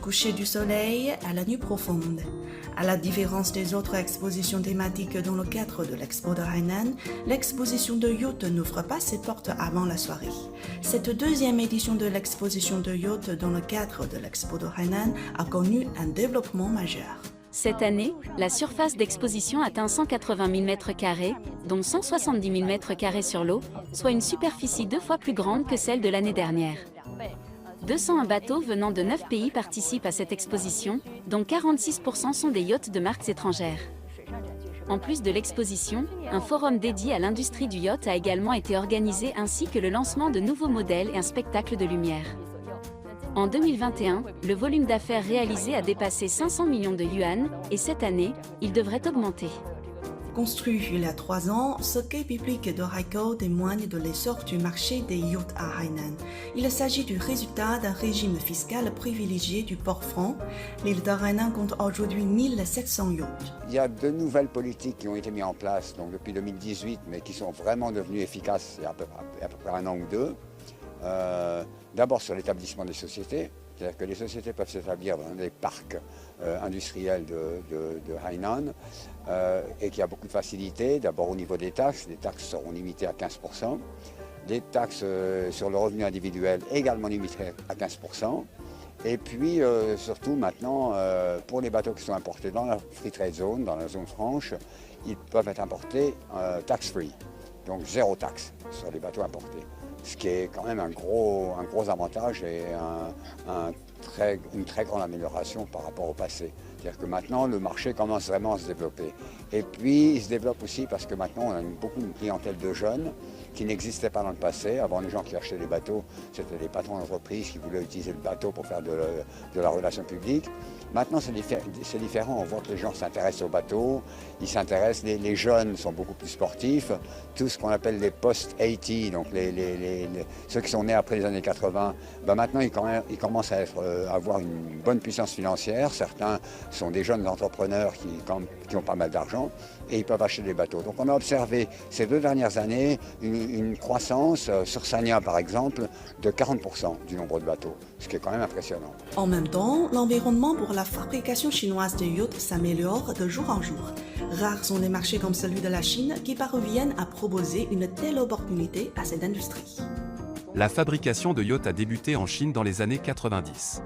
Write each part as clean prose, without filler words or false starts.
coucher du soleil à la nuit profonde. À la différence des autres expositions thématiques dans le cadre de l'Expo de Hainan, l'exposition de yacht n'ouvre pas ses portes avant la soirée. Cette deuxième édition de l'exposition de yacht dans le cadre de l'Expo de Hainan a connu un développement majeur. Cette année, la surface d'exposition atteint 180 000 m², dont 170 000 m² sur l'eau, soit une superficie 2 fois plus grande que celle de l'année dernière. 201 bateaux venant de 9 pays participent à cette exposition, dont 46% sont des yachts de marques étrangères. En plus de l'exposition, un forum dédié à l'industrie du yacht a également été organisé ainsi que le lancement de nouveaux modèles et un spectacle de lumière. En 2021, le volume d'affaires réalisé a dépassé 500 millions de yuan et cette année, il devrait augmenter. Construit il y a 3 ans, ce quai public de Haikou témoigne de l'essor du marché des yachts à Hainan. Il s'agit du résultat d'un régime fiscal privilégié du port franc. L'île de Hainan compte aujourd'hui 1700 yachts. Il y a de nouvelles politiques qui ont été mises en place donc depuis 2018, mais qui sont vraiment devenues efficaces il y a à peu près 1 an ou 2. D'abord sur l'établissement des sociétés, c'est-à-dire que les sociétés peuvent s'établir dans des parcs industriels de Hainan et qu'il y a beaucoup de facilités. D'abord au niveau des taxes, les taxes seront limitées à 15%. Les taxes sur le revenu individuel également limitées à 15%. Et puis surtout maintenant, pour les bateaux qui sont importés dans la Free Trade Zone, dans la zone franche, ils peuvent être importés tax-free, donc 0 taxe sur les bateaux importés. Ce qui est quand même un gros avantage et une très grande amélioration par rapport au passé. C'est-à-dire que maintenant, le marché commence vraiment à se développer. Et puis, il se développe aussi parce que maintenant, on a beaucoup de clientèle de jeunes qui n'existaient pas dans le passé. Avant, les gens qui achetaient des bateaux, c'était des patrons d'entreprise qui voulaient utiliser le bateau pour faire de la relation publique. Maintenant, c'est différent. On voit que les gens s'intéressent aux bateaux, ils s'intéressent, les jeunes sont beaucoup plus sportifs. Tout ce qu'on appelle les post-80, donc ceux qui sont nés après les années 80, maintenant, ils commencent à avoir une bonne puissance financière. Certains sont des jeunes entrepreneurs qui ont pas mal d'argent et ils peuvent acheter des bateaux. Donc on a observé ces 2 dernières années une croissance sur Sanya par exemple de 40% du nombre de bateaux, ce qui est quand même impressionnant. En même temps, l'environnement pour la fabrication chinoise de yachts s'améliore de jour en jour. Rares sont les marchés comme celui de la Chine qui parviennent à proposer une telle opportunité à cette industrie. La fabrication de yachts a débuté en Chine dans les années 90.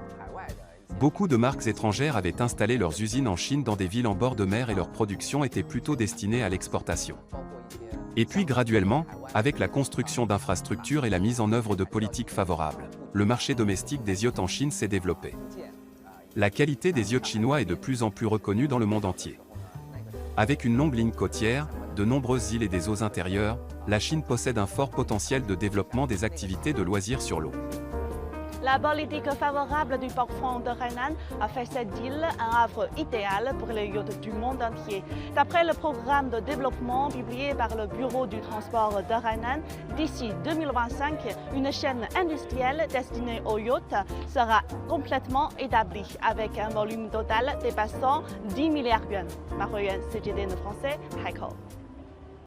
Beaucoup de marques étrangères avaient installé leurs usines en Chine dans des villes en bord de mer et leur production était plutôt destinée à l'exportation. Et puis graduellement, avec la construction d'infrastructures et la mise en œuvre de politiques favorables, le marché domestique des yachts en Chine s'est développé. La qualité des yachts chinois est de plus en plus reconnue dans le monde entier. Avec une longue ligne côtière, de nombreuses îles et des eaux intérieures, la Chine possède un fort potentiel de développement des activités de loisirs sur l'eau. La politique favorable du port franc de Hainan a fait cette île un havre idéal pour les yachts du monde entier. D'après le programme de développement publié par le Bureau du transport de Hainan, d'ici 2025, une chaîne industrielle destinée aux yachts sera complètement établie avec un volume total dépassant 10 milliards yuan. Marie-Yuan, CGTN français, Haikou.